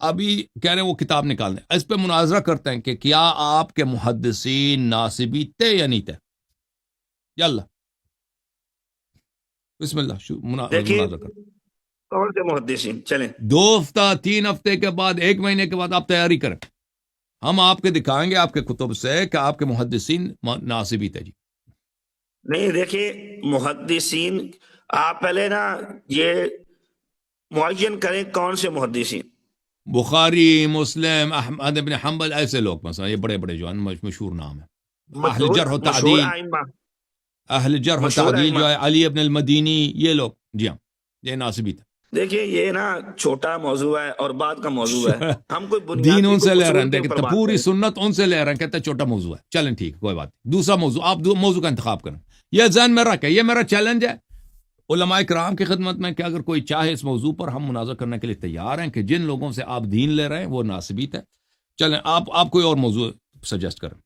ابھی کہہ رہے ہیں وہ کتاب نکالنے، اس پہ مناظرہ کرتے ہیں کہ کیا آپ کے محدثین ناصبی تھے یا نہیں تھے. یلا بسم اللہ دیکھیے مناظرہ کرتے. کون سے محدثین، چلیں 2 ہفتہ 3 ہفتے کے بعد 1 مہینے کے بعد آپ تیاری کریں، ہم آپ کے دکھائیں گے آپ کے کتب سے کہ آپ کے محدثین ناصبی تھے. جی نہیں، دیکھیے محدثین آپ پہلے نا یہ معین کریں کون سے محدثین. بخاری، مسلم، احمد بن حنبل، ایسے لوگ مثلا یہ بڑے بڑے جو ہیں مشہور نام ہیں. اہل جرح و مشہور تعدیل، ائمہ، اہل جرح و مشہور تعدیل ائمہ. جو ہے علی ابن المدینی، یہ لوگ جی ہاں یہ ناصبی تھے. دیکھیے یہ نا چھوٹا موضوع ہے اور بعد کا موضوع ہے. ہم کوئی دین بنیادی ان سے کوئی لے رہے اصول ہیں، کے دیکھیں اوپر تو بات پوری کریں. سنت ان سے لے رہے ہیں، کہتے ہیں چھوٹا موضوع ہے. چلیں ٹھیک ہے، کوئی بات نہیں. دوسرا موضوع، آپ موضوع کا انتخاب کریں. یہ ذہن میں رکھیں، یہ میرا چیلنج ہے علماء کرام کی خدمت میں کہ اگر کوئی چاہے اس موضوع پر ہم مناظرہ کرنے کے لیے تیار ہیں کہ جن لوگوں سے آپ دین لے رہے ہیں وہ ناصبی تھے. چلیں آپ کوئی اور موضوع سجیسٹ کریں.